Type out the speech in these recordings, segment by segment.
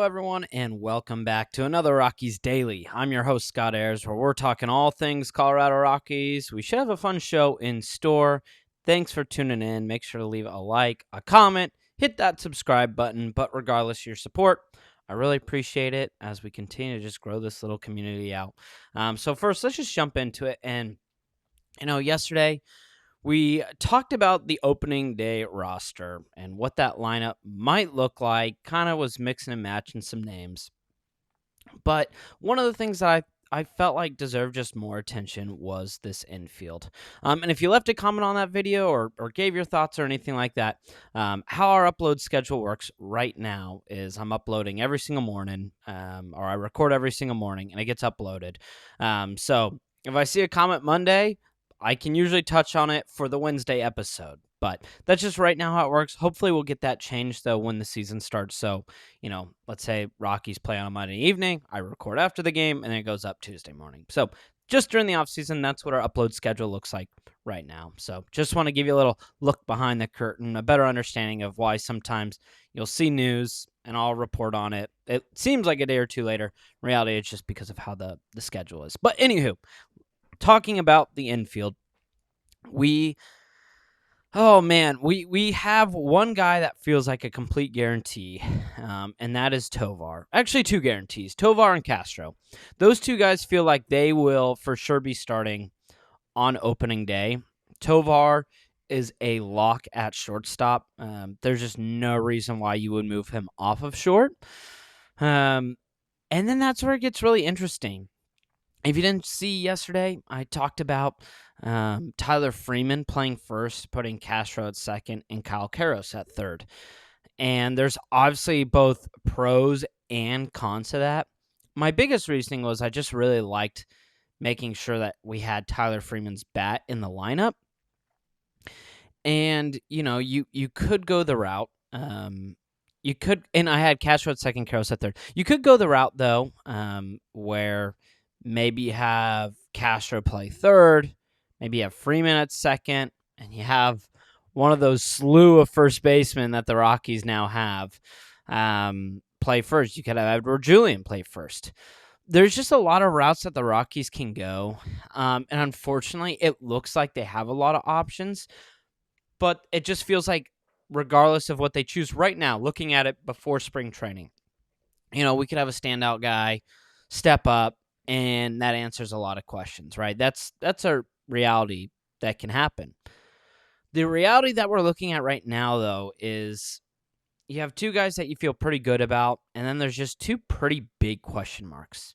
everyone, and welcome back to another Rockies Daily. I'm your host, Scott Ayers, where we're talking all things Colorado Rockies. We should have a fun show in store. Thanks for tuning in. Make sure to leave a like, a comment, hit that subscribe button. But regardless of your support, I really appreciate it as we continue to just grow this little community out. So first, let's just jump into it. And, yesterday, we talked about the opening day roster and what that lineup might look like, kind of was mixing and matching some names. But one of the things that I felt like deserved just more attention was this infield. And if you left a comment on that video or gave your thoughts or anything like that, how our upload schedule works right now is I'm uploading every single morning, or I record every single morning, and it gets uploaded. So if I see a comment Monday, I can usually touch on it for the Wednesday episode, but that's just right now how it works. Hopefully we'll get that changed, though, when the season starts. So, let's say Rockies play on a Monday evening, I record after the game, and then it goes up Tuesday morning. So just during the offseason, that's what our upload schedule looks like right now. So just want to give you a little look behind the curtain, a better understanding of why sometimes you'll see news and I'll report on it. It seems like a day or two later. In reality, it's just because of how the schedule is. But anywho, talking about the infield, we have one guy that feels like a complete guarantee, and that is Tovar. Actually, two guarantees, Tovar and Castro. Those two guys feel like they will for sure be starting on opening day. Tovar is a lock at shortstop. There's just no reason why you would move him off of short. And then that's where it gets really interesting. If you didn't see yesterday, I talked about Tyler Freeman playing first, putting Castro at second, and Kyle Karros at third. And there's obviously both pros and cons to that. My biggest reasoning was I just really liked making sure that we had Tyler Freeman's bat in the lineup. And, you could go the route. You could, and I had Castro at second, Karros at third. You could go the route, though, where maybe you have Castro play third, maybe you have Freeman at second, and you have one of those slew of first basemen that the Rockies now have play first. You could have Edward Julian play first. There's just a lot of routes that the Rockies can go, and unfortunately, it looks like they have a lot of options, but it just feels like regardless of what they choose right now, looking at it before spring training, we could have a standout guy step up, and that answers a lot of questions, right? That's a reality that can happen. The reality that we're looking at right now, though, is you have two guys that you feel pretty good about, and then there's just two pretty big question marks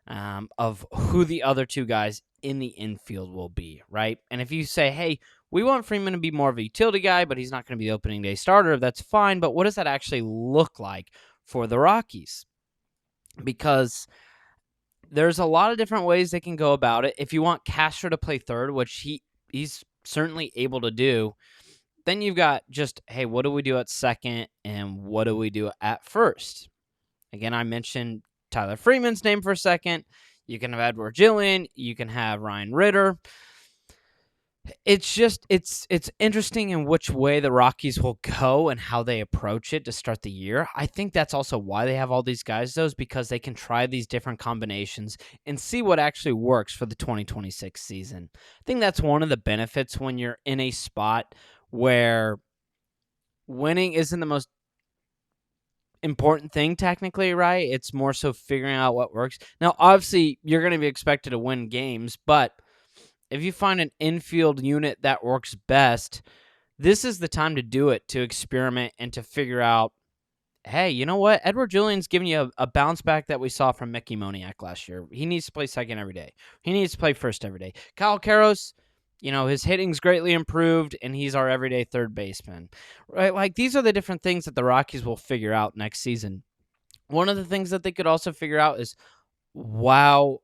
of who the other two guys in the infield will be, right? And if you say, hey, we want Freeman to be more of a utility guy, but he's not going to be the opening day starter, that's fine, but what does that actually look like for the Rockies? Because there's a lot of different ways they can go about it. If you want Castro to play third, which he's certainly able to do, then you've got just, hey, what do we do at second and what do we do at first? Again, I mentioned Tyler Freeman's name for a second. You can have Edward Julian. You can have Ryan Ritter. It's just, it's interesting in which way the Rockies will go and how they approach it to start the year. I think that's also why they have all these guys, though, is because they can try these different combinations and see what actually works for the 2026 season. I think that's one of the benefits when you're in a spot where winning isn't the most important thing technically, right? It's more so figuring out what works. Now, obviously, you're going to be expected to win games, but if you find an infield unit that works best, this is the time to do it, to experiment and to figure out, hey, you know what? Edward Julian's giving you a bounce back that we saw from Mickey Moniak last year. He needs to play second every day. He needs to play first every day. Kyle Karros, his hitting's greatly improved, and he's our everyday third baseman. Right? Like, these are the different things that the Rockies will figure out next season. One of the things that they could also figure out is, wow,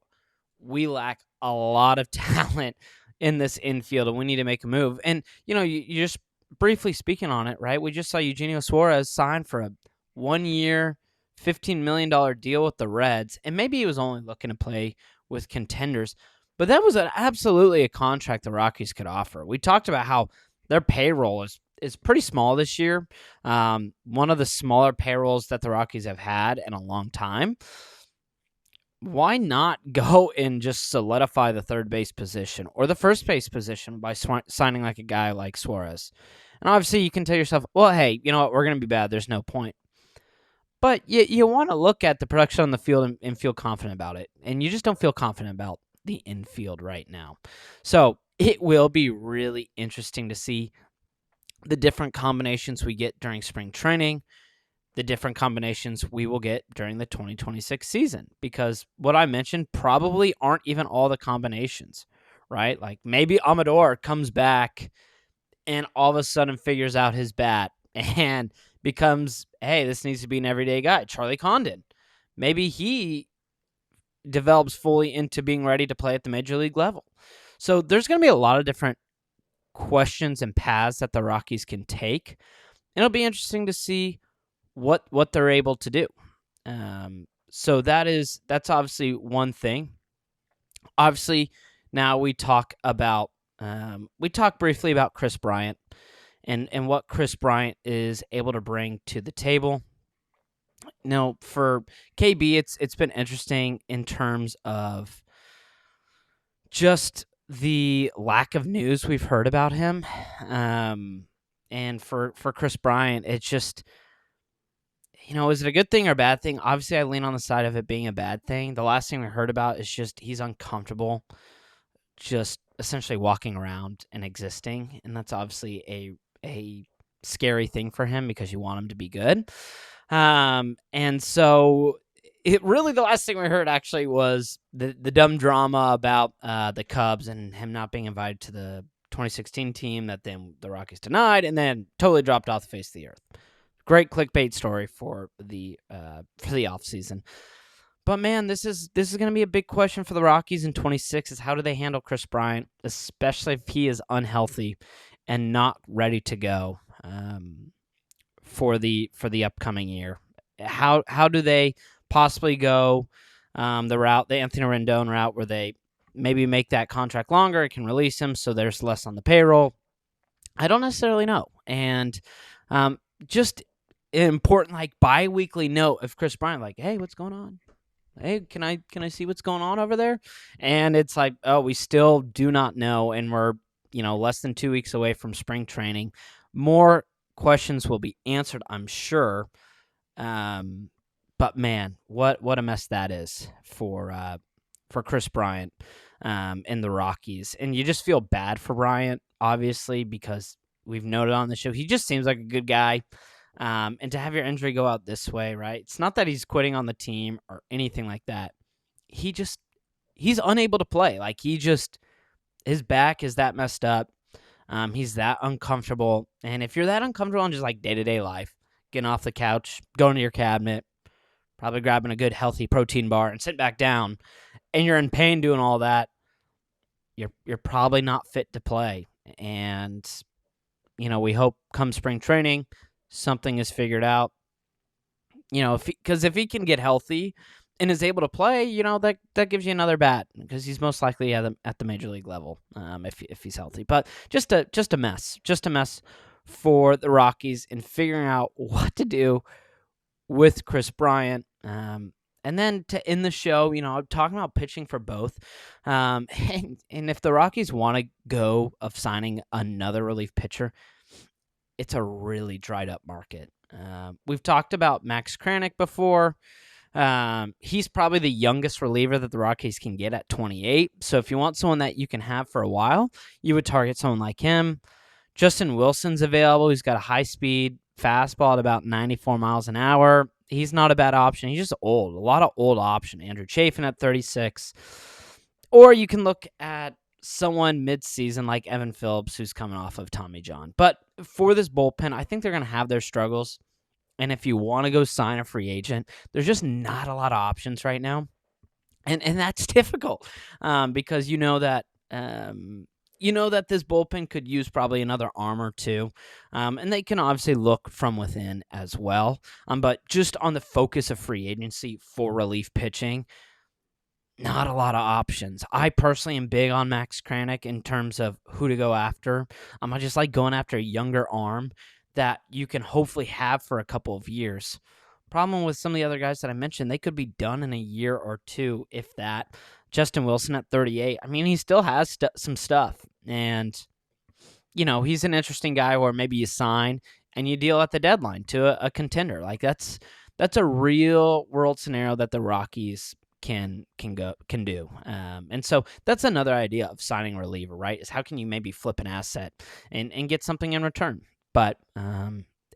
we lack a lot of talent in this infield, and we need to make a move. And, you just briefly speaking on it, right? We just saw Eugenio Suarez sign for a 1-year, $15 million deal with the Reds, and maybe he was only looking to play with contenders, but that was absolutely a contract the Rockies could offer. We talked about how their payroll is is pretty small this year. One of the smaller payrolls that the Rockies have had in a long time. Why not go and just solidify the third base position or the first base position by signing like a guy like Suarez? And obviously, you can tell yourself, well, hey, you know what? We're going to be bad. There's no point. But you want to look at the production on the field and feel confident about it. And you just don't feel confident about the infield right now. So it will be really interesting to see the different combinations we get during spring training, the different combinations we will get during the 2026 season. Because what I mentioned probably aren't even all the combinations, right? Like maybe Amador comes back and all of a sudden figures out his bat and becomes, hey, this needs to be an everyday guy. Charlie Condon. Maybe he develops fully into being ready to play at the major league level. So there's going to be a lot of different questions and paths that the Rockies can take. And it'll be interesting to see what they're able to do. So that's obviously one thing. Obviously, now we talk briefly about Chris Bryant and what Chris Bryant is able to bring to the table. Now, for KB, it's been interesting in terms of just the lack of news we've heard about him. And for Chris Bryant, it's just, is it a good thing or a bad thing? Obviously, I lean on the side of it being a bad thing. The last thing we heard about is just he's uncomfortable just essentially walking around and existing. And that's obviously a scary thing for him because you want him to be good. And so the last thing we heard actually was the dumb drama about the Cubs and him not being invited to the 2016 team that then the Rockies denied and then totally dropped off the face of the earth. Great clickbait story for the offseason. But man, this is going to be a big question for the Rockies in 26 is how do they handle Chris Bryant, especially if he is unhealthy and not ready to go for the upcoming year. How do they possibly go the Anthony Rendon route, where they maybe make that contract longer, it can release him, so there's less on the payroll? I don't necessarily know. And just an important bi-weekly note of Chris Bryant, like, hey, what's going on? Hey, can I see what's going on over there? And it's like, oh, we still do not know, and we're less than 2 weeks away from spring training. More questions will be answered, I'm sure. But man, what a mess that is for Chris Bryant and the Rockies. And you just feel bad for Bryant, obviously, because we've noted on the show he just seems like a good guy. And to have your injury go out this way, right? It's not that he's quitting on the team or anything like that. He's unable to play. Like his back is that messed up. He's that uncomfortable. And if you're that uncomfortable in just day-to-day life, getting off the couch, going to your cabinet, probably grabbing a good healthy protein bar and sitting back down, and you're in pain doing all that, you're probably not fit to play. And, we hope come spring training, something is figured out. Because if he can get healthy and is able to play, that gives you another bat because he's most likely at the major league level if he's healthy. But just a mess for the Rockies in figuring out what to do with Chris Bryant. And then to end the show, I'm talking about pitching for both. And if the Rockies want to go of signing another relief pitcher, it's a really dried up market. We've talked about Max Kranick before. He's probably the youngest reliever that the Rockies can get at 28. So if you want someone that you can have for a while, you would target someone like him. Justin Wilson's available. He's got a high-speed fastball at about 94 miles an hour. He's not a bad option. He's just old. A lot of old option. Andrew Chafin at 36. Or you can look at someone mid-season like Evan Phillips, who's coming off of Tommy John. But for this bullpen, I think they're going to have their struggles. And if you want to go sign a free agent, there's just not a lot of options right now. And that's difficult because that this bullpen could use probably another arm or two. And they can obviously look from within as well. But just on the focus of free agency for relief pitching, not a lot of options. I personally am big on Max Kranick in terms of who to go after. I just like going after a younger arm that you can hopefully have for a couple of years. Problem with some of the other guys that I mentioned, they could be done in a year or two, if that. Justin Wilson at 38. I mean, he still has some stuff. And, he's an interesting guy where maybe you sign and you deal at the deadline to a contender. Like that's a real world scenario that the Rockies can do. And so that's another idea of signing a reliever, right? Is how can you maybe flip an asset and get something in return? But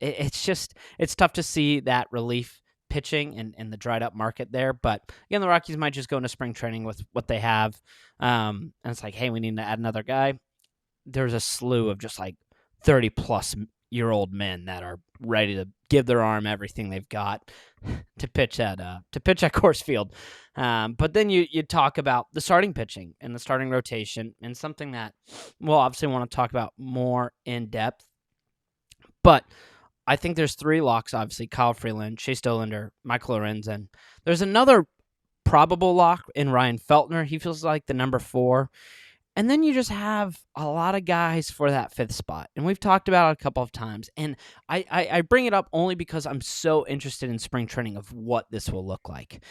it's tough to see that relief pitching and the dried up market there. But again, the Rockies might just go into spring training with what they have. And it's like, hey, we need to add another guy. There's a slew of just like 30-plus-year-old men that are ready to give their arm everything they've got to pitch at Coors Field. But then you talk about the starting pitching and the starting rotation, and something that we'll obviously want to talk about more in depth. But I think there's three locks, obviously: Kyle Freeland, Chase Dollander, Michael Lorenzen. There's another probable lock in Ryan Feltner. He feels like the number 4. And then you just have a lot of guys for that 5th spot. And we've talked about it a couple of times. And I bring it up only because I'm so interested in spring training of what this will look like.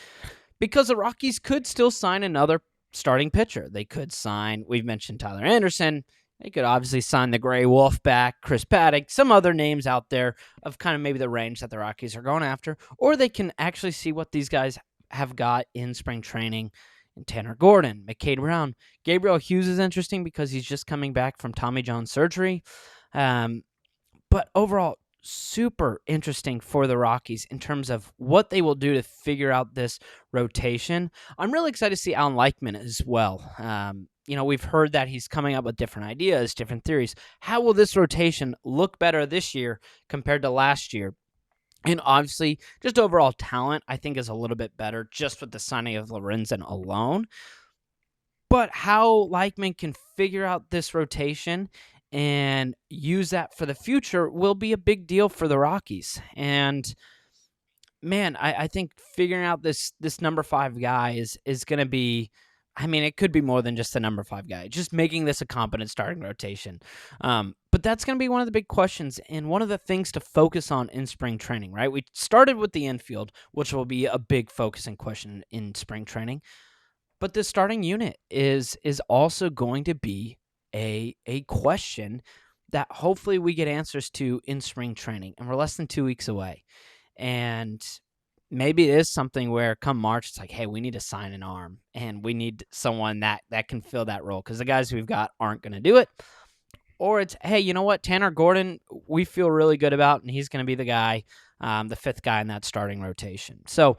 Because the Rockies could still sign another starting pitcher. They could sign, we've mentioned Tyler Anderson. They could obviously sign the Gray Wolf back, Chris Paddock, some other names out there of kind of maybe the range that the Rockies are going after. Or they can actually see what these guys have got in spring training. And Tanner Gordon, McCade Brown. Gabriel Hughes is interesting because he's just coming back from Tommy John surgery. But overall, super interesting for the Rockies in terms of what they will do to figure out this rotation. I'm really excited to see Alan Leichman as well. We've heard that he's coming up with different ideas, different theories. How will this rotation look better this year compared to last year? And obviously, just overall talent, I think, is a little bit better just with the signing of Lorenzen alone. But how Leichman can figure out this rotation and use that for the future will be a big deal for the Rockies. And, man, I think figuring out this number 5 guy is going to be, I mean, it could be more than just the number 5 guy. Just making this a competent starting rotation. But that's going to be one of the big questions and one of the things to focus on in spring training, right? We started with the infield, which will be a big focus and question in spring training. But the starting unit is also going to be a question that hopefully we get answers to in spring training. And we're less than 2 weeks away. And maybe it is something where come March, it's like, hey, we need to sign an arm and we need someone that can fill that role because the guys we've got aren't going to do it. Or it's, hey, you know what? Tanner Gordon, we feel really good about, and he's going to be the guy, the 5th guy in that starting rotation. So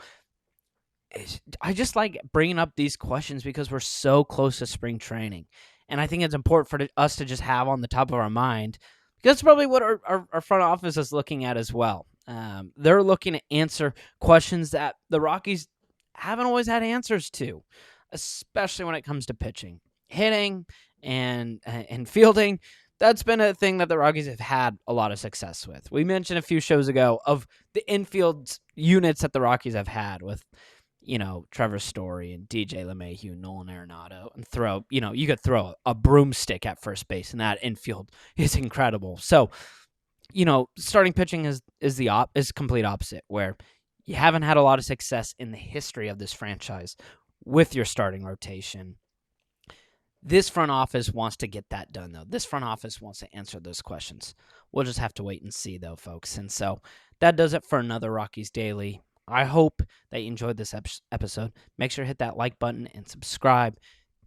I just like bringing up these questions because we're so close to spring training. And I think it's important for us to just have on the top of our mind. Because that's probably what our front office is looking at as well. They're looking to answer questions that the Rockies haven't always had answers to, especially when it comes to pitching, hitting, and fielding. That's been a thing that the Rockies have had a lot of success with. We mentioned a few shows ago of the infield units that the Rockies have had with, Trevor Story and DJ LeMahieu, Nolan Arenado, and you could throw a broomstick at first base, and that infield is incredible. So, starting pitching is complete opposite, where you haven't had a lot of success in the history of this franchise with your starting rotation. This front office wants to get that done, though. This front office wants to answer those questions. We'll just have to wait and see, though, folks. And so that does it for another Rockies Daily. I hope that you enjoyed this episode. Make sure to hit that like button and subscribe.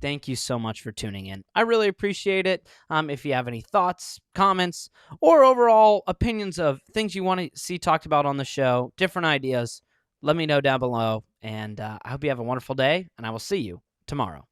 Thank you so much for tuning in. I really appreciate it. If you have any thoughts, comments, or overall opinions of things you want to see talked about on the show, different ideas, let me know down below. And I hope you have a wonderful day, and I will see you tomorrow.